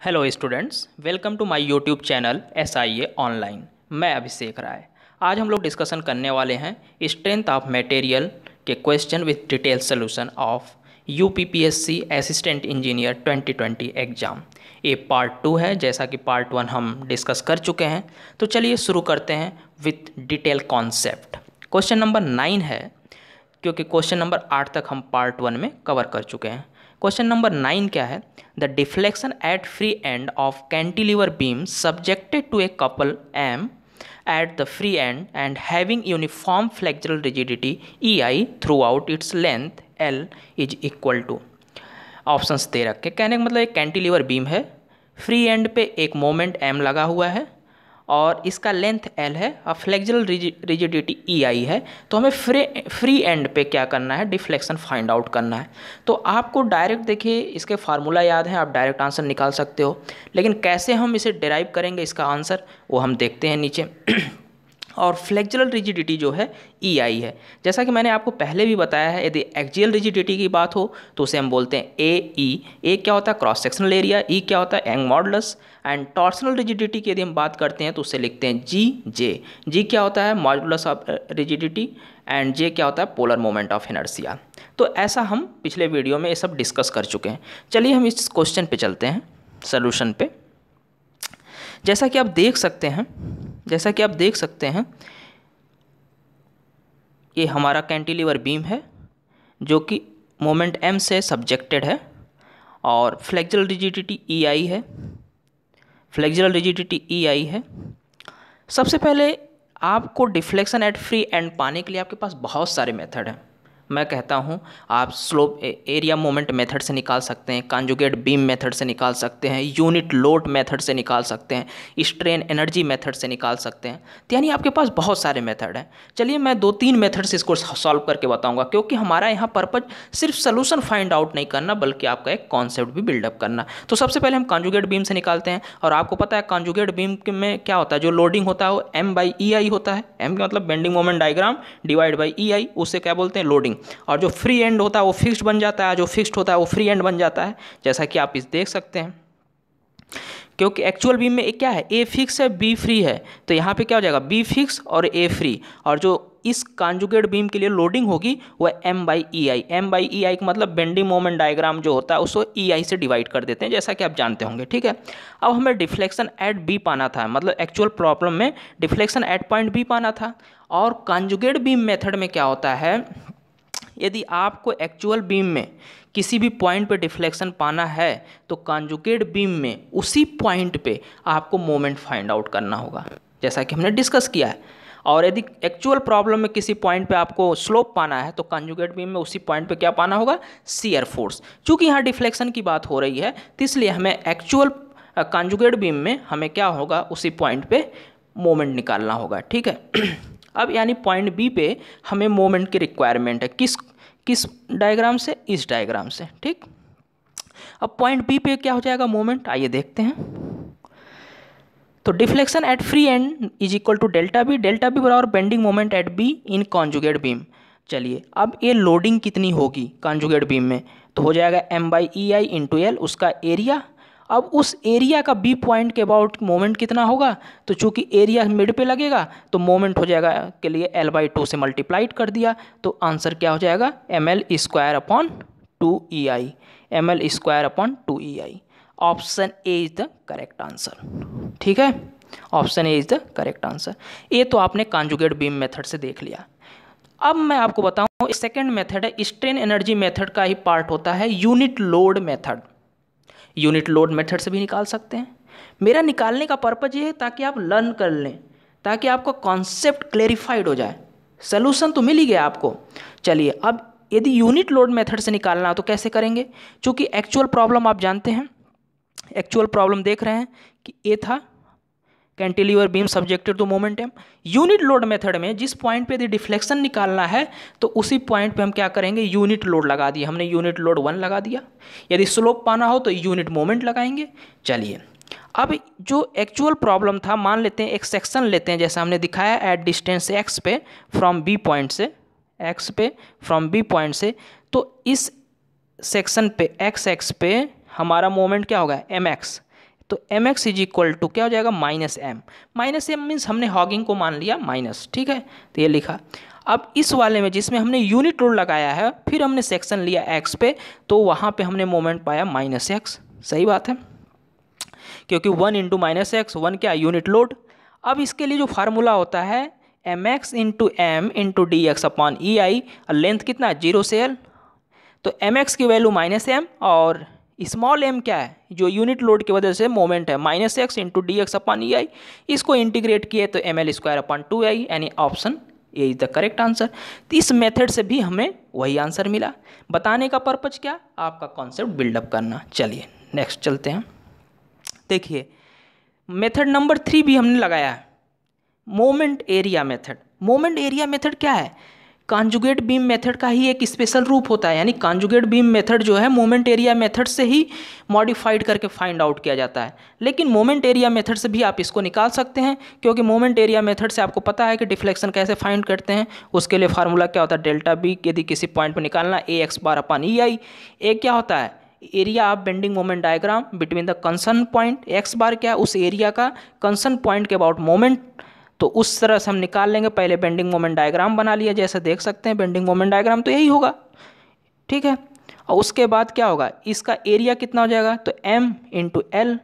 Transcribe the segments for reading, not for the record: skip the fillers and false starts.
Hello students, welcome to my YouTube channel SIA online. मैं अभिषेक राय। आज हम लोग डिस्कशन करने वाले हैं स्ट्रेंथ ऑफ मटेरियल के question with detail solution of UPPSC assistant engineer 2020 exam. ये पार्ट 2 है, जैसा कि पार्ट 1 हम डिस्कस कर चुके हैं। तो चलिए शुरू करते हैं with detail concept. Question number 9 है, क्योंकि क्वेश्चन नंबर 8 तक हम पार्ट 1 में कवर कर चुके हैं। क्वेश्चन नंबर 9 क्या है? The deflection at free end of cantilever beam subjected to a couple M at the free end and having uniform flexural rigidity EI throughout its length L is equal to। Options दे रखे। कहने का मतलब एक cantilever beam है, free end पे एक moment M लगा हुआ है और इसका लेंथ L है और फ्लेक्सुरल रिजिडिटी EI है। तो हमें फ्री एंड पे क्या करना है? डिफ्लेक्शन फाइंड आउट करना है। तो आपको डायरेक्ट देखिए इसके फार्मूला याद है, आप डायरेक्ट आंसर निकाल सकते हो, लेकिन कैसे हम इसे डिराइव करेंगे इसका आंसर वो हम देखते हैं नीचे। और फ्लेक्सुरल रिजिडिटी जो है EI है। जैसा कि मैंने आपको पहले भी बताया है, यदि एक्सियल रिजिडिटी की बात हो तो उसे हम बोलते हैं AE। ए क्या होता है? Cross sectional area. ई क्या होता है? Young modulus. And torsional rigidity की यदि हम बात करते हैं तो उसे लिखते हैं GJ। जी क्या होता है? Modulus of rigidity. एंड जे क्या होता है? Polar moment of inertia. तो ऐसा हम पिछले वीडियो में ये सब डिस्कस कर चुके हैं। चलिए हम इस क्वेश्चन पे चलते हैं, सोल्यूशन पे। जैसा कि आप देख सकते हैं ये हमारा कैंटिलीवर बीम है जो कि मोमेंट M से सब्जेक्टेड है और फ्लेक्सुरल रिजिडिटी EI है। सबसे पहले आपको डिफ्लेक्शन एट फ्री एंड पाने के लिए आपके पास बहुत सारे मेथड हैं। मैं कहता हूँ आप स्लोप एरिया मोमेंट मेथड से निकाल सकते हैं, कॉन्जुगेट बीम मेथड से निकाल सकते हैं, यूनिट लोड मेथड से निकाल सकते हैं, स्ट्रेन एनर्जी मेथड से निकाल सकते हैं। तो यानी आपके पास बहुत सारे मेथड हैं। चलिए मैं 2-3 मेथड से इसको सॉल्व करके बताऊंगा, क्योंकि हमारा यहाँ पर्पज सिर्फ सोल्यूशन फाइंड आउट नहीं करना बल्कि आपका एक कॉन्सेप्ट भी बिल्डअप करना। तो सबसे पहले हम कॉन्जुगेट बीम से निकालते हैं। और आपको पता है कॉन्जुगेट बीम में क्या होता है? जो लोडिंग होता है वो M/EI होता है। M का मतलब bending moment diagram divide by EI, उससे क्या बोलते हैं? लोडिंग। और जो फ्री एंड होता है वो फिक्स्ड बन जाता है, जो फिक्स्ड होता है वो फ्री एंड बन जाता है, जैसा कि आप इस देख सकते हैं। क्योंकि एक्चुअल बीम में क्या है? A फिक्स है, B फ्री है, तो यहाँ पे क्या हो जाएगा? B फिक्स और A फ्री। और जो इस कॉन्जुगेट बीम के लिए लोडिंग होगी वह M/EI। M/EI का मतलब बेंडिंग मोमेंट डायग्राम जो होता है उसको EI से डिवाइड कर देते हैं, जैसा कि आप जानते होंगे। ठीक है, अब हमें डिफ्लेक्शन एट B पाना था, मतलब एक्चुअल प्रॉब्लम में डिफ्लेक्शन एट पॉइंट B पाना था। और कॉन्जुगेट बीम मेथड में क्या होता है? यदि आपको एक्चुअल बीम में किसी भी पॉइंट पे डिफ्लेक्शन पाना है तो कॉन्जुगेट बीम में उसी पॉइंट पे आपको मोमेंट फाइंड आउट करना होगा, जैसा कि हमने डिस्कस किया है। और यदि एक्चुअल प्रॉब्लम में किसी पॉइंट पे आपको स्लोप पाना है तो कॉन्जुगेट बीम में उसी पॉइंट पे क्या पाना होगा? Shear force. चूँकि यहाँ डिफ्लेक्शन की बात हो रही है तो इसलिए हमें एक्चुअल कॉन्जुगेट बीम में हमें क्या होगा? उसी पॉइंट पे मोमेंट निकालना होगा। ठीक है। अब यानी पॉइंट B पे हमें मोमेंट की रिक्वायरमेंट है। किस डायग्राम से? इस डायग्राम से। ठीक, अब पॉइंट B पे क्या हो जाएगा मोमेंट? आइए देखते हैं। तो deflection at free end is equal to delta B बराबर bending moment at B in conjugate beam. चलिए अब ये लोडिंग कितनी होगी कॉन्जुगेट बीम में? तो हो जाएगा M/EI इंटू L, उसका एरिया। अब उस एरिया का B पॉइंट के अबाउट मोमेंट कितना होगा? तो चूंकि एरिया मिड पे लगेगा तो मोमेंट हो जाएगा के लिए L/2 से मल्टीप्लाइड कर दिया, तो आंसर क्या हो जाएगा? ML²/2EI। ML²/2EI। Option A is the correct answer. ठीक है, option A is the correct answer. ये तो आपने कॉन्जुगेट बीम मेथड से देख लिया। अब मैं आपको बताऊं सेकेंड मेथड है, स्ट्रेन एनर्जी मेथड का ही पार्ट होता है unit load method. Unit load method से भी निकाल सकते हैं। मेरा निकालने का पर्पज ये है ताकि आप लर्न कर लें, ताकि आपका कॉन्सेप्ट क्लेरिफाइड हो जाए। सॉल्यूशन तो मिल ही गया आपको। चलिए अब यदि यूनिट लोड मेथड से निकालना हो तो कैसे करेंगे? क्योंकि एक्चुअल प्रॉब्लम आप जानते हैं, एक्चुअल प्रॉब्लम देख रहे हैं कि ये था cantilever beam subjected to moment M। Unit load method में जिस पॉइंट पे यदि डिफ्लेक्शन निकालना है तो उसी पॉइंट पे हम क्या करेंगे? यूनिट लोड लगा दिए हमने, यूनिट लोड 1 लगा दिया। यदि स्लोप पाना हो तो यूनिट मोमेंट लगाएंगे। चलिए अब जो एक्चुअल प्रॉब्लम था, मान लेते हैं एक सेक्शन लेते हैं जैसा हमने दिखाया एट डिस्टेंस x पे फ्रॉम B पॉइंट से, x पे फ्रॉम B पॉइंट से। तो इस सेक्शन पे x पे हमारा मोमेंट क्या होगा? mx। तो M X is equal to क्या हो जाएगा, minus M. Minus M means हमने हॉगिंग को मान लिया माइनस, ठीक है, तो ये लिखा। अब इस वाले में जिसमें हमने यूनिट लोड लगाया है, फिर हमने सेक्शन लिया एक्स पे, तो वहाँ पे हमने मोमेंट पाया माइनस एक्स। सही बात है, क्योंकि 1 इंटू माइनस एक्स, 1 क्या, यूनिट लोड। अब इसके लिए जो फार्मूला होता है M x into M into d x upon E I, length कितना, 0 से L, तो एम एक्स की वैल्यू माइनस एम और स्मॉल एम क्या है, जो यूनिट लोड की वजह से मोमेंट है, minus x into d x upon E I. इसको इंटीग्रेट किए तो M L square upon 2 I, यानी option A is the correct answer. तो इस मेथड से भी हमें वही आंसर मिला। बताने का पर्पज क्या, आपका कॉन्सेप्ट बिल्डअप करना। चलिए नेक्स्ट चलते हैं। देखिए मेथड नंबर 3 भी हमने लगाया है, moment area method. Moment area method क्या है, कॉन्जुगेट बीम मेथड का ही एक स्पेशल रूप होता है, यानी कॉन्जुगेट बीम मेथड जो है मोमेंट एरिया मेथड से ही मॉडिफाइड करके फाइंड आउट किया जाता है। लेकिन मोमेंट एरिया मेथड से भी आप इसको निकाल सकते हैं, क्योंकि मोमेंट एरिया मेथड से आपको पता है कि डिफ्लेक्शन कैसे फाइंड करते हैं। उसके लिए फार्मूला क्या होता है, डेल्टा बी, यदि किसी पॉइंट पर निकालना, ए एक्स बार अपॉन ई आई। ए क्या होता है, area of bending moment diagram between the concern point. X bar क्या है, उस एरिया का कंसर्न पॉइंट के अबाउट मोमेंट। तो उस तरह से हम निकाल लेंगे। पहले बेंडिंग मोमेंट डायग्राम बना लिया, जैसे देख सकते हैं बेंडिंग मोमेंट डायग्राम तो यही होगा, ठीक है। और उसके बाद क्या होगा, इसका एरिया कितना हो जाएगा, तो m इंटू एल,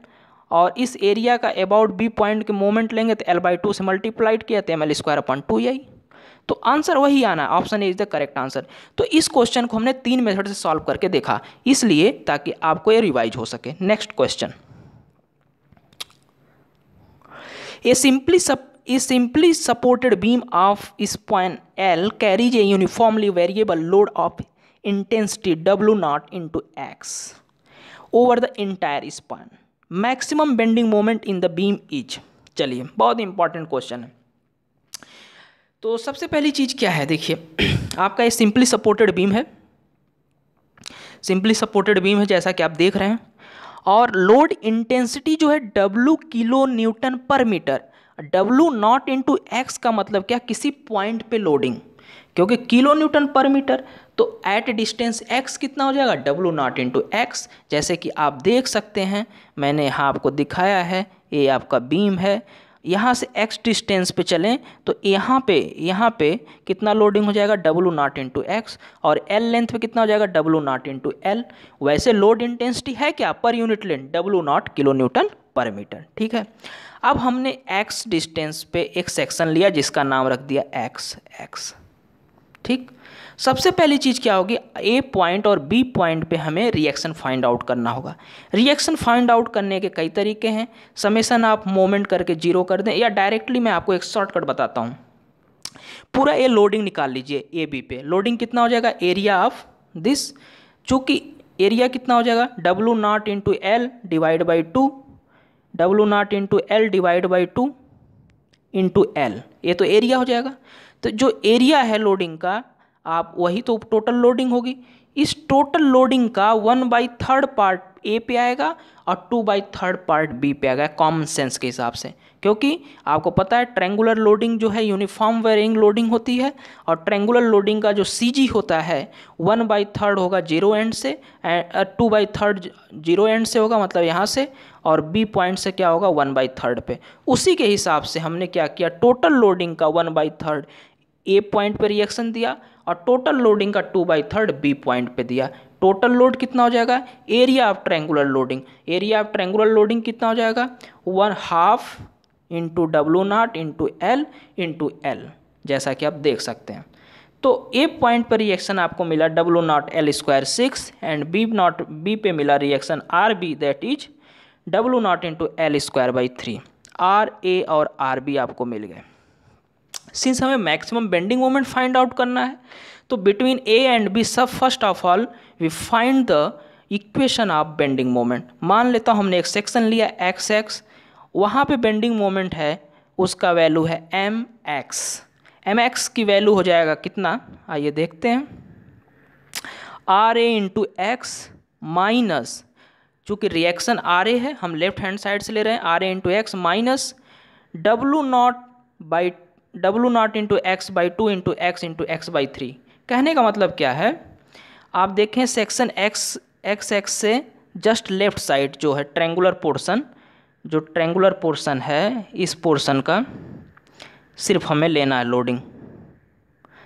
और इस एरिया का अबाउट बी पॉइंट के मोमेंट लेंगे तो L/2 से मल्टीप्लाइड किया तो ml स्क्वायर अपॉन 2ai। तो आंसर वही आना, option A is the correct answer. तो इस क्वेश्चन को हमने 3 मेथड से सॉल्व करके देखा, इसलिए ताकि आपको ये रिवाइज हो सके। Next question, A simply supported beam of span L carries a uniformly variable load of intensity W0 into X over the entire span. Maximum bending moment in the beam is। चलिए बहुत important question है। तो सबसे पहली चीज़ क्या है, देखिए आपका ये सिंपली सपोर्टेड बीम है, सिंपली सपोर्टेड बीम है जैसा कि आप देख रहे हैं, और लोड इंटेंसिटी जो है W किलो न्यूटन पर मीटर। W0 इंटू एक्स का मतलब क्या, किसी पॉइंट पे लोडिंग, क्योंकि किलो न्यूटन पर मीटर, तो एट डिस्टेंस x कितना हो जाएगा, W0 इंटू एक्स। जैसे कि आप देख सकते हैं, मैंने यहाँ आपको दिखाया है, ये आपका बीम है, यहाँ से x डिस्टेंस पे चलें तो यहाँ पे कितना लोडिंग हो जाएगा, W0 इंटू एक्स, और L लेंथ पे कितना हो जाएगा, W0 इंटू एल। वैसे लोड इंटेंसिटी है क्या, per unit length, W0 kilo Newton पर मीटर, ठीक है। अब हमने x डिस्टेंस पे एक सेक्शन लिया जिसका नाम रख दिया x, ठीक। सबसे पहली चीज़ क्या होगी, A पॉइंट और B पॉइंट पे हमें रिएक्शन फाइंड आउट करना होगा। रिएक्शन फाइंड आउट करने के कई तरीके हैं, समेशन आप मोमेंट करके 0 कर दें, या डायरेक्टली मैं आपको एक शॉर्टकट बताता हूँ। पूरा ये लोडिंग निकाल लीजिए, ए बी पे लोडिंग कितना हो जाएगा, एरिया ऑफ दिस, चूँकि एरिया कितना हो जाएगा, W0 into L divide by 2, W0 into L divide by 2 into L, ये तो एरिया हो जाएगा। तो जो एरिया है लोडिंग का, आप वही तो टोटल लोडिंग होगी। इस टोटल लोडिंग का 1/3 पार्ट ए पे आएगा और 2/3 पार्ट बी पे आएगा, कॉमन सेंस के हिसाब से, क्योंकि आपको पता है ट्रेंगुलर लोडिंग जो है यूनिफॉर्म वेरिंग लोडिंग होती है, और ट्रेंगुलर लोडिंग का जो CG होता है 1/3 होगा 0 एंड से, 2/3 0 एंड से होगा, मतलब यहाँ से, और बी पॉइंट से क्या होगा 1/3 पे। उसी के हिसाब से हमने क्या किया, टोटल लोडिंग का 1/3 ए पॉइंट पे रिएक्शन दिया, और टोटल लोडिंग का 2/3 बी पॉइंट पे दिया। टोटल लोड कितना हो जाएगा, area of triangular loading, area of triangular loading कितना हो जाएगा, 1/2 into W0 into L into L, जैसा कि आप देख सकते हैं। तो ए पॉइंट पर रिएक्शन आपको मिला W0 L square 6, and B पे मिला reaction RB, that is W0 into L square by 3। RA और RB आपको मिल गए। सिंस हमें maximum bending moment find out करना है, तो बिटवीन A एंड B सब first of all we find the equation of bending moment. मान लेता हूँ हमने एक सेक्शन लिया XX, वहाँ पे बेंडिंग मोमेंट है, उसका वैल्यू है mx की वैल्यू हो जाएगा कितना, आइए देखते हैं, RA इंटू एक्स माइनस, चूँकि रिएक्शन RA है, हम लेफ्ट हैंड साइड से ले रहे हैं, RA into x minus W0 into x by 2 into x by 3। कहने का मतलब क्या है, आप देखें सेक्शन एक्स से जस्ट लेफ्ट साइड जो है ट्रेंगुलर पोर्शन, जो ट्रेंगुलर पोर्शन है इस पोर्शन का सिर्फ हमें लेना है लोडिंग।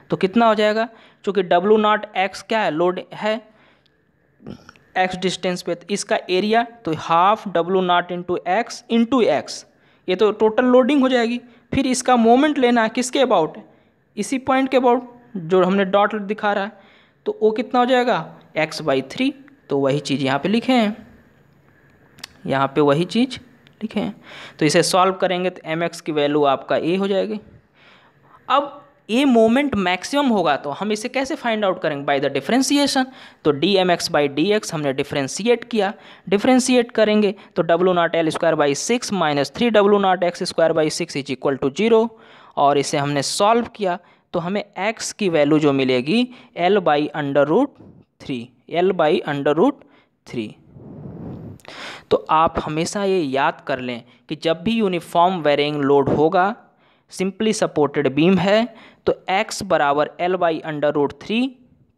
तो कितना हो जाएगा, चूँकि डब्लू नॉट एक्स क्या है, लोड है एक्स डिस्टेंस पे, तो इसका एरिया तो half W not into x, ये तो टोटल लोडिंग हो जाएगी। फिर इसका मोमेंट लेना है किसके अबाउट, इसी पॉइंट के अबाउट जो हमने डॉट दिखा रहा है, तो वो कितना हो जाएगा x/3। तो वही चीज़ यहाँ पे लिखे हैं, यहाँ पे वही चीज़ लिखे हैं। तो इसे सॉल्व करेंगे तो mx की वैल्यू आपका a हो जाएगी। अब ए मोमेंट मैक्सिमम होगा तो हम इसे कैसे फाइंड आउट करेंगे, बाय द डिफरेंशिएशन। तो dmx/dx हमने डिफरेंशिएट किया, डिफरेंशिएट करेंगे तो W0L²/6 - 3W0x²/6 is equal to 0। और इसे हमने सॉल्व किया तो हमें x की वैल्यू जो मिलेगी L/√3। तो आप हमेशा ये याद कर लें कि जब भी यूनिफॉर्म वेरिंग लोड होगा, सिंपली सपोर्टेड बीम है, तो x बराबर L/√3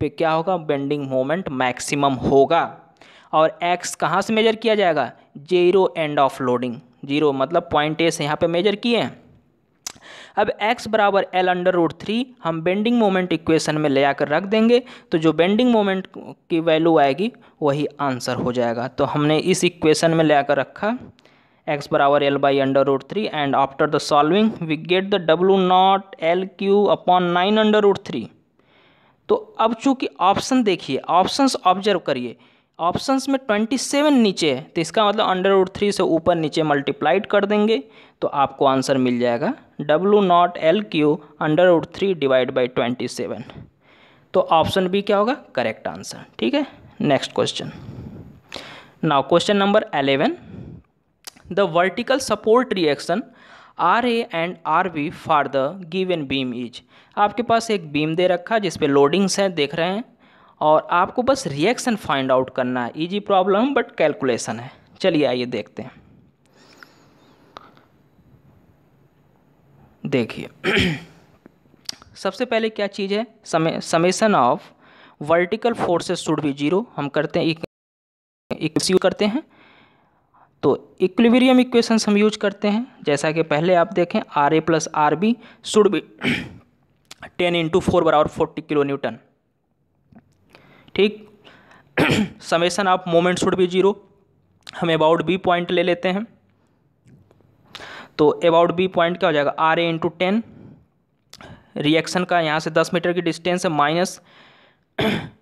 पे क्या होगा, बेंडिंग मोमेंट मैक्सिमम होगा। और x कहाँ से मेजर किया जाएगा, 0 एंड ऑफ लोडिंग, 0 मतलब पॉइंट ए से यहाँ पे मेजर किए हैं। अब x बराबर L/√3 हम बेंडिंग मोमेंट इक्वेशन में ले आकर रख देंगे, तो जो बेंडिंग मोमेंट की वैल्यू आएगी वही आंसर हो जाएगा। तो हमने इस इक्वेशन में ले आकर रखा x बराबर L/√3 and after the solving we get the W0L³/9√3। तो अब चूंकि ऑप्शन देखिए, ऑप्शंस ऑब्जर्व करिए, ऑप्शंस में 27 नीचे है, तो इसका मतलब √3 से ऊपर नीचे मल्टीप्लाइड कर देंगे तो आपको आंसर मिल जाएगा W0L³ / 27। तो ऑप्शन बी क्या होगा, करेक्ट आंसर। ठीक है, next question. Now question number 11, the vertical support reaction RA and RB for the given beam is. आपके पास एक बीम दे रखा है जिस पे लोडिंग्स हैं, देख रहे हैं, और आपको बस रिएक्शन फाइंड आउट करना है। इजी प्रॉब्लम बट कैलकुलेशन है। चलिए आइए देखते हैं। देखिए सबसे पहले क्या चीज़ है, summation of vertical forces should be 0। हम करते हैं यूज करते हैं, तो इक्विलिब्रियम इक्वेशंस हम यूज करते हैं। जैसा कि पहले आप देखें, RA + RB should be 10 × 4 = 40 kilo newton. ठीक, summation of moment should be 0। हम अबाउट बी पॉइंट ले लेते हैं, तो अबाउट बी पॉइंट क्या हो जाएगा, RA × 10, रिएक्शन का यहाँ से 10 मीटर की डिस्टेंस है, माइनस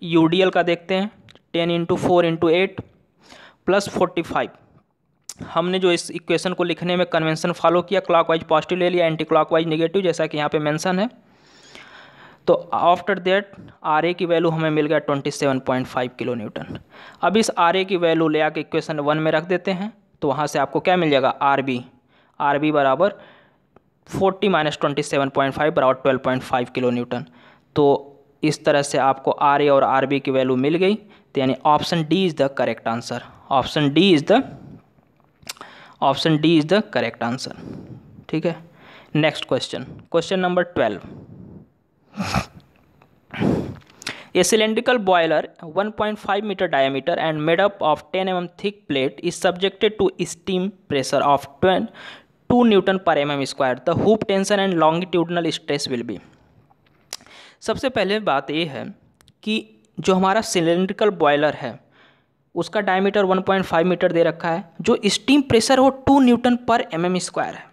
यूडीएल का देखते हैं 10 × 4 × 8 + 45। हमने जो इस इक्वेशन को लिखने में कन्वेंशन फॉलो किया, क्लॉकवाइज पॉजिटिव ले लिया, एंटी क्लॉकवाइज नेगेटिव, जैसा कि यहाँ पे मेंशन है। तो आफ्टर दैट RA की वैल्यू हमें मिल गया 27.5 किलो न्यूटन। अब इस RA की वैल्यू ले आके इक्वेशन 1 में रख देते हैं, तो वहाँ से आपको क्या मिल जाएगा, RB बराबर 40 - 27.5 = 12.5 किलो न्यूटन। तो इस तरह से आपको RA और RB की वैल्यू मिल गई, तो यानी option D is the correct answer. Option D is the correct answer. ठीक है, next question, question number 12। A cylindrical boiler 1.5 meter diameter and made up of 10 mm thick plate is subjected to steam pressure of 2 Newton per mm square. The hoop tension and longitudinal stress will be. सबसे पहले बात ये है कि जो हमारा cylindrical boiler है उसका डायमीटर 1.5 मीटर दे रखा है, जो स्टीम प्रेशर वो 2 न्यूटन पर mm स्क्वायर है।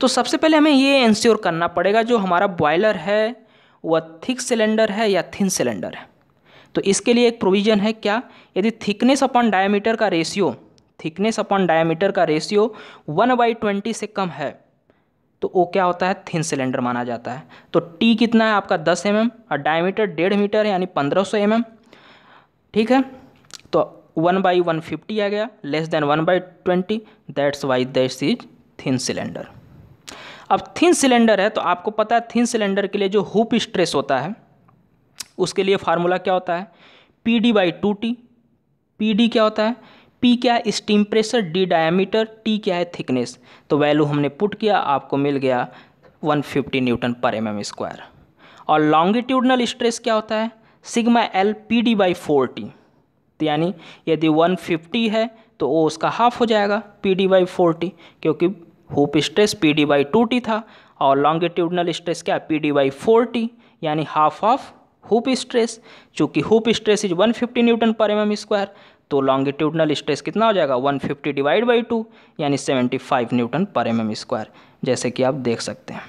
तो सबसे पहले हमें ये इंश्योर करना पड़ेगा जो हमारा बॉयलर है वह थिक सिलेंडर है या थिन सिलेंडर है। तो इसके लिए एक प्रोविज़न है क्या, यदि थिकनेस अपॉन डायमीटर का रेशियो 1/20 से कम है तो वो क्या होता है, थिन सिलेंडर माना जाता है। तो T कितना है आपका 10 mm और डायमीटर 1.5 मीटर यानी 1500 mm। ठीक है, तो 1/150 आ गया, less than 1/20, that's why this is thin cylinder. अब थिन सिलेंडर है तो आपको पता है थिन सिलेंडर के लिए जो हुप स्ट्रेस होता है उसके लिए फार्मूला क्या होता है, PD/2T। PD क्या होता है, P क्या है steam pressure, D diameter, T क्या है थिकनेस। तो वैल्यू हमने पुट किया, आपको मिल गया 150 न्यूटन पर mm स्क्वायर। और लॉन्गिट्यूडनल स्ट्रेस क्या होता है, सिग्मा L PD/4T। तो यानी यदि 150 है तो वो उसका हाफ हो जाएगा PD/40, क्योंकि हुप स्ट्रेस PD/2T था और लॉन्गिट्यूडनल स्ट्रेस क्या PD/4T, यानी हाफ ऑफ हुप स्ट्रेस। चूँकि हुप स्ट्रेस इज 150 न्यूटन पर mm², तो लॉन्गिट्यूडनल स्ट्रेस कितना हो जाएगा 150 डिवाइड बाई 2, यानी 75 न्यूटन पर mm², जैसे कि आप देख सकते हैं।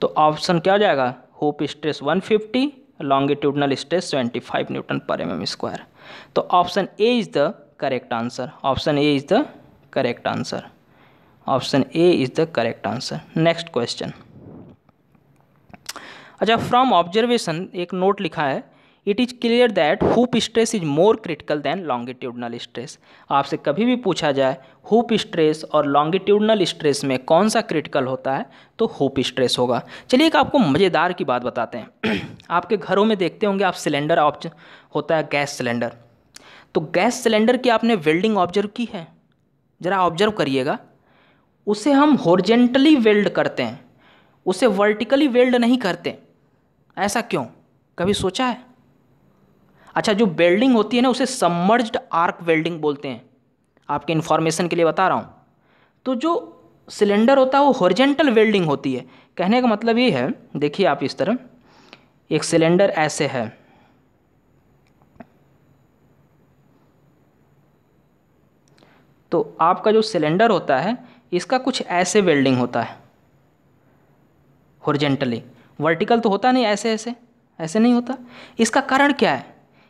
तो ऑप्शन क्या हो जाएगा, hoop stress 150, longitudinal stress 75 newton पर mm²। तो option A is the correct answer, option A is the correct answer, option A is the correct answer. Next question. अच्छा, फ्रॉम ऑब्जर्वेशन एक नोट लिखा है, it is clear that hoop stress is more critical than longitudinal stress. आपसे कभी भी पूछा जाए hoop stress और लॉन्गिट्यूडनल स्ट्रेस में कौन सा क्रिटिकल होता है, तो हुप स्ट्रेस होगा। चलिए एक आपको मज़ेदार की बात बताते हैं। आपके घरों में देखते होंगे आप, सिलेंडर होता है गैस सिलेंडर, तो गैस सिलेंडर की आपने वेल्डिंग ऑब्जर्व की है, ज़रा ऑब्जर्व करिएगा। उसे हम हॉरिजेंटली वेल्ड करते हैं, उसे वर्टिकली वेल्ड नहीं करते। ऐसा क्यों, कभी सोचा है? अच्छा, जो वेल्डिंग होती है ना, उसे सबमर्ज्ड आर्क वेल्डिंग बोलते हैं, आपके इन्फॉर्मेशन के लिए बता रहा हूँ। तो जो सिलेंडर होता है वो हॉरिजेंटल वेल्डिंग होती है। कहने का मतलब ये है, देखिए आप इस तरह एक सिलेंडर ऐसे है, तो आपका जो सिलेंडर होता है इसका कुछ ऐसे वेल्डिंग होता है हॉरिजेंटली, वर्टिकल तो होता नहीं, ऐसे ऐसे ऐसे नहीं होता। इसका कारण क्या है?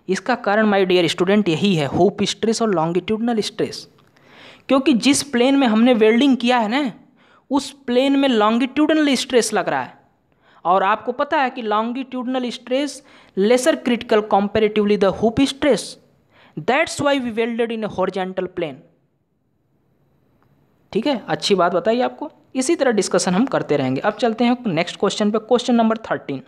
इसका कारण माय डियर स्टूडेंट यही है, हुप स्ट्रेस और लॉन्गिट्यूडनल स्ट्रेस। क्योंकि जिस प्लेन में हमने वेल्डिंग किया है ना, उस प्लेन में लॉन्गिट्यूडनल स्ट्रेस लग रहा है, और आपको पता है कि longitudinal stress lesser critical comparatively the hoop stress, that's why we welded in a horizontal plane. ठीक है, अच्छी बात बताइए आपको। इसी तरह डिस्कशन हम करते रहेंगे। अब चलते हैं नेक्स्ट क्वेश्चन पे, question number 13।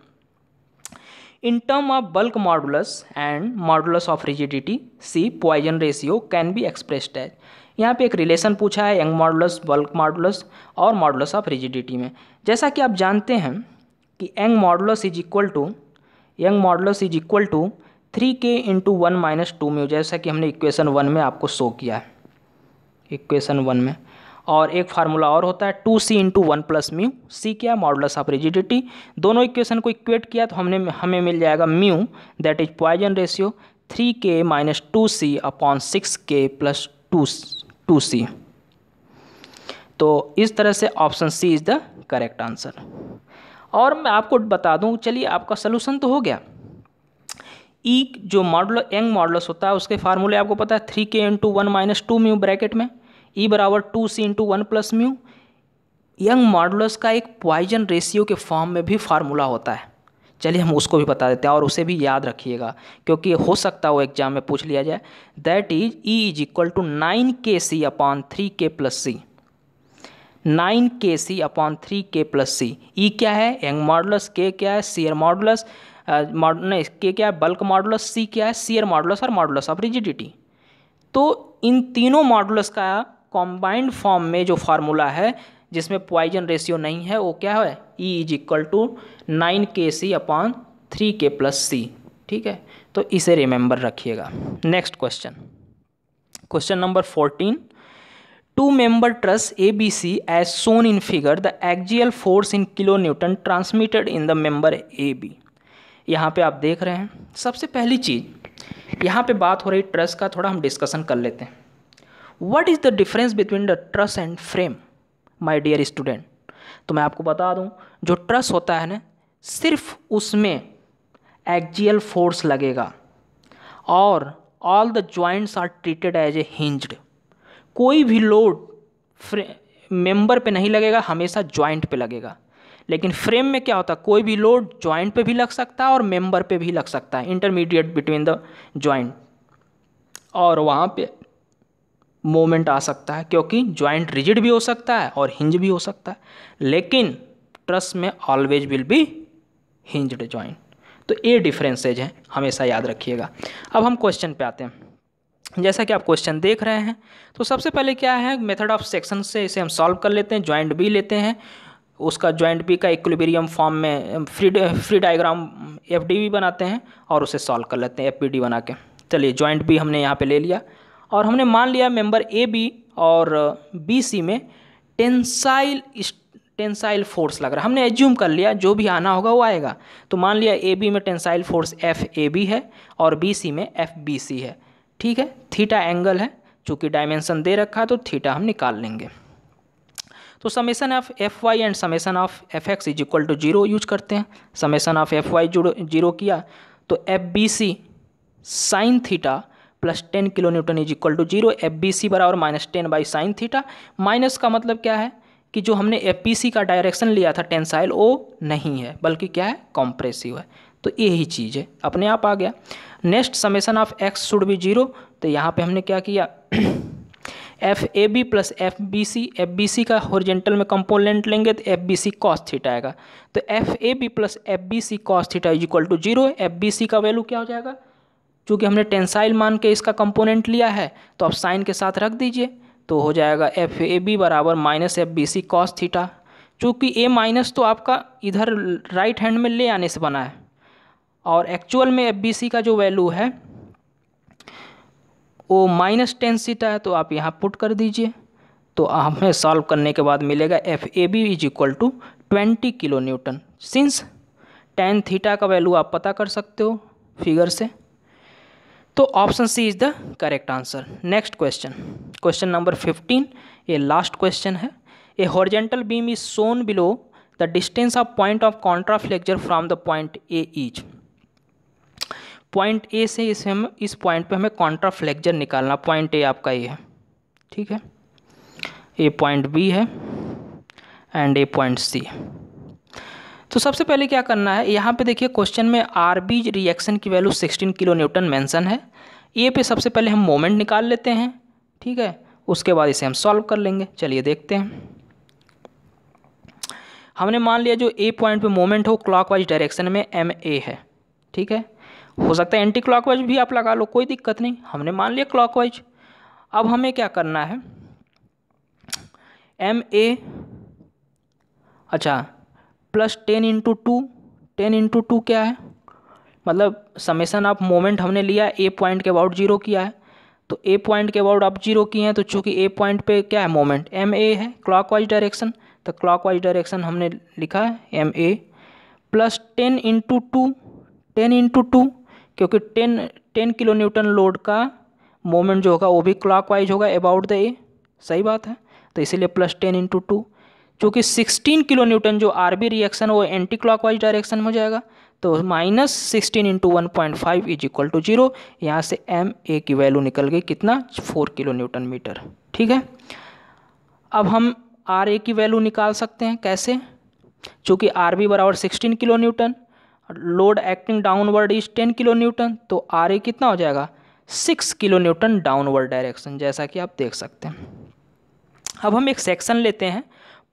In term of bulk modulus and modulus of rigidity C Poisson ratio can be expressed as. यहाँ पे एक रिलेशन पूछा है यंग मॉडुलस, बल्क मॉडुलस और मॉडुलस ऑफ रिजिडिटी में। जैसा कि आप जानते हैं कि Young modulus is equal to 3k into 1 minus 2 mu, जैसा कि हमने इक्वेशन 1 में आपको शो किया है, इक्वेशन 1 में। और एक फार्मूला और होता है 2c into 1 plus mu, C क्या मॉडुलस ऑफ रिजिडिटी। दोनों इक्वेशन को इक्वेट किया तो हमें मिल जाएगा mu, that is Poisson ratio 3k minus 2c upon 6k plus 2c। तो इस तरह से option C is the correct answer. और मैं आपको बता दूं, चलिए आपका सोल्यूशन तो हो गया। ई जो यंग मॉडुलस होता है उसके फार्मूले आपको पता है 3k into 1 minus 2 mu bracket में, ई बराबर 2c into 1 plus mu. Young modulus का एक पॉइजन रेशियो के फॉर्म में भी फार्मूला होता है, चलिए हम उसको भी बता देते हैं और उसे भी याद रखिएगा, क्योंकि हो सकता है वो एग्जाम में पूछ लिया जाए। That is E is equal to 9kc upon 3k plus C, 9kc upon 3k plus C. E क्या है यंग मॉडुलस, के क्या है शियर मॉडुलस, नहीं के क्या है बल्क मॉडुलस, सी क्या है शियर मॉडुलस और मॉडुलस ऑफ रिजिडिटी। तो इन तीनों मॉडुलस का कॉम्बाइंड फॉर्म में जो फार्मूला है जिसमें पॉइजन रेशियो नहीं है वो क्या है, E is equal to 9kc upon 3k plus C. ठीक है, तो इसे रिमेंबर रखिएगा। Next question, question number 14। 2 member truss ABC as shown in figure, the axial force in kilonewton transmitted in the member AB। यहाँ पे आप देख रहे हैं, सबसे पहली चीज़ यहाँ पे बात हो रही ट्रस का, थोड़ा हम डिस्कशन कर लेते हैं। What is the difference between the truss and frame my dear student. तो मैं आपको बता दूं, जो ट्रस होता है ना, सिर्फ उसमें एक्सियल फोर्स लगेगा और all the joints are treated as a hinged. कोई भी लोड मेंबर पे नहीं लगेगा, हमेशा जॉइंट पे लगेगा। लेकिन फ्रेम में क्या होता है, कोई भी लोड जॉइंट पे भी लग सकता है और मेंबर पे भी लग सकता है, इंटरमीडिएट बिटवीन द जॉइंट, और वहाँ पे मोमेंट आ सकता है, क्योंकि जॉइंट रिजिड भी हो सकता है और हिंज भी हो सकता है। लेकिन ट्रस में always will be hinged joint. तो ये डिफरेंसेज हैं, हमेशा याद रखिएगा। अब हम क्वेश्चन पे आते हैं। जैसा कि आप क्वेश्चन देख रहे हैं, तो सबसे पहले क्या है, मेथड ऑफ सेक्शन से इसे हम सॉल्व कर लेते हैं। जॉइंट बी लेते हैं, उसका जॉइंट बी का इक्विलिब्रियम फॉर्म में फ्री डायग्राम FDB बनाते हैं और उसे सॉल्व कर लेते हैं FPD बना के। चलिए जॉइंट बी हमने यहाँ पे ले लिया और हमने मान लिया मेंबर ए बी और बी सी में टेंसाइल फोर्स लग रहा है। हमने एज्यूम कर लिया जो भी आना होगा वो आएगा। तो मान लिया ए बी में tensile force F A B है और बी सी में एफ बी सी है। ठीक है, थीटा एंगल है, चूँकि डायमेंशन दे रखा है तो थीटा हम निकाल लेंगे। तो summation of F Y and summation of F X is equal to 0 use करते हैं। समेसन ऑफ एफ वाई 0 किया तो F B C sine theta plus 10 kilo newton is equal to 0। F B C बराबर -10 by sine theta. Minus का मतलब क्या है कि जो हमने एफ बी सी का डायरेक्शन लिया था टेंसाइल वो नहीं है बल्कि क्या है, कॉम्प्रेसिव है। तो यही चीज़ है, अपने आप आ गया। Next summation of X should be 0। तो यहाँ पे हमने क्या किया, F A B plus F B C का हॉरिजॉन्टल में कंपोनेंट लेंगे तो F B C cos theta आएगा। तो F A B plus F B C cos theta is equal to 0। F B C का वैल्यू क्या हो जाएगा, चूँकि हमने टेंसाइल मान के इसका कंपोनेंट लिया है तो आप साइन के साथ रख दीजिए, तो हो जाएगा एफ ए बी बराबर minus F B C cos theta. चूँकि ए माइनस तो आपका इधर राइट हैंड में ले आने से बना है और एक्चुअल में एफ बी सी का जो वैल्यू है वो -10 थीटा है, तो आप यहाँ पुट कर दीजिए। तो हमें सॉल्व करने के बाद मिलेगा F A B is equal to 20 kilo newton. Since tan theta का वैल्यू आप पता कर सकते हो फिगर से, तो option C is the correct answer. Next question, question number 15, ये लास्ट क्वेश्चन है। A horizontal beam is shown below the distance of point of contraflexure from the point A is. Point A से इस point पे हमें contraflexure निकालना। Point A आपका ये है, ठीक है, ए पॉइंट बी है एंड ए पॉइंट सी। तो सबसे पहले क्या करना है, यहाँ पे देखिए क्वेश्चन में आर बी रिएक्शन की वैल्यू 16 किलो न्यूटन मेंशन है। ए पे सबसे पहले हम मोमेंट निकाल लेते हैं, ठीक है, उसके बाद इसे हम सॉल्व कर लेंगे। चलिए देखते हैं। हमने मान लिया जो ए पॉइंट पे मोमेंट हो क्लॉकवाइज डायरेक्शन में एम ए है, ठीक है, हो सकता है एंटी क्लॉकवाइज भी आप लगा लो, कोई दिक्कत नहीं। हमने मान लिया क्लॉकवाइज। अब हमें क्या करना है, एम ए अच्छा प्लस 10 इंटू 2, 10 इंटू 2 क्या है, मतलब समेसन ऑफ मोमेंट हमने लिया ए पॉइंट के अबाउट 0 किया है। तो ए पॉइंट के अबाउट आप 0 किए हैं, तो चूँकि ए पॉइंट पे क्या है मोमेंट एम ए है क्लॉकवाइज डायरेक्शन, तो क्लॉकवाइज डायरेक्शन हमने लिखा है M A plus 10 into 2, 10 into 2, क्योंकि 10 किलो न्यूटन लोड का मोमेंट जो होगा वो भी क्लॉकवाइज होगा अबाउट द ए, सही बात है, तो इसीलिए प्लस 10 इंटू 2। चूँकि 16 किलो न्यूटन जो आर बी रिएक्शन वो एंटी क्लॉकवाइज डायरेक्शन में हो जाएगा, तो -16 इंटू 1.5 इज इक्वल टू 0। यहाँ से एम ए की वैल्यू निकल गई कितना, 4 किलो न्यूटन मीटर, ठीक है। अब हम आर ए की वैल्यू निकाल सकते हैं, कैसे, चूँकि आर बी बराबर 16 kilo newton, load acting downward is 10 kilo Newton, तो आर ए कितना हो जाएगा 6 किलो न्यूटन डाउनवर्ड डायरेक्शन, जैसा कि आप देख सकते हैं। अब हम एक सेक्शन लेते हैं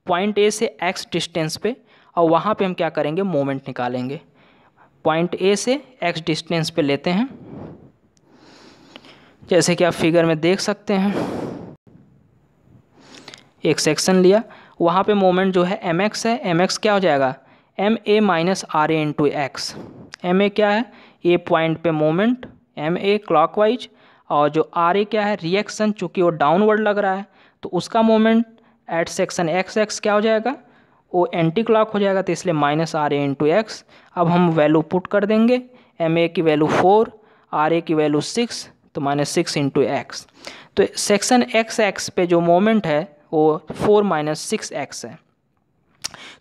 पॉइंट ए से एक्स डिस्टेंस पे, और वहाँ पे हम क्या करेंगे, मोमेंट निकालेंगे। पॉइंट ए से एक्स डिस्टेंस पे लेते हैं, जैसे कि आप फिगर में देख सकते हैं, एक सेक्शन लिया, वहाँ पे मोमेंट जो है एम एक्स है। एम एक्स क्या हो जाएगा, M A minus R A into X. M A क्या है, ए पॉइंट पे मोमेंट एम ए क्लॉकवाइज, और जो आर ए क्या है रिएक्शन, चूँकि वो डाउनवर्ड लग रहा है तो उसका moment at section x x क्या हो जाएगा, वो एंटी क्लॉक हो जाएगा, तो इसलिए minus R A into X. अब हम वैल्यू पुट कर देंगे, एम ए की वैल्यू 4, आर ए की वैल्यू 6, तो -6 इंटू एक्स। तो सेक्शन एक्स एक्स पे जो मोमेंट है वो 4 - 6 एक्स है।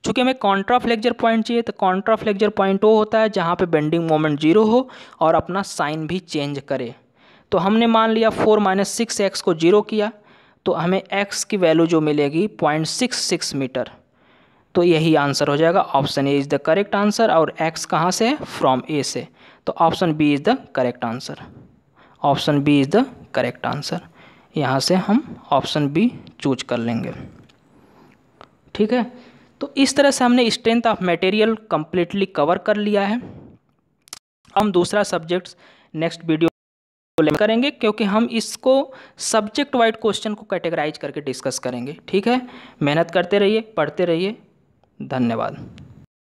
चूँकि हमें कॉन्ट्राफ्लेक्चर पॉइंट चाहिए, तो कॉन्ट्राफ्लेक्चर पॉइंट वो होता है जहाँ पे बेंडिंग मोमेंट 0 हो और अपना साइन भी चेंज करे। तो हमने मान लिया 4 - 6 एक्स को 0 किया, तो हमें x की वैल्यू जो मिलेगी 0.66 मीटर। तो यही आंसर हो जाएगा, option A is the correct answer. और x कहाँ से है, फ्रॉम ए से, तो option B is the correct answer. Option B is the correct answer. यहाँ से हम ऑप्शन बी चूज कर लेंगे, ठीक है। तो इस तरह से हमने strength of material completely cover कर लिया है। हम दूसरा सब्जेक्ट नेक्स्ट वीडियो करेंगे, क्योंकि हम इसको सब्जेक्ट वाइज क्वेश्चन को कैटेगराइज करके डिस्कस करेंगे, ठीक है। मेहनत करते रहिए, पढ़ते रहिए, धन्यवाद।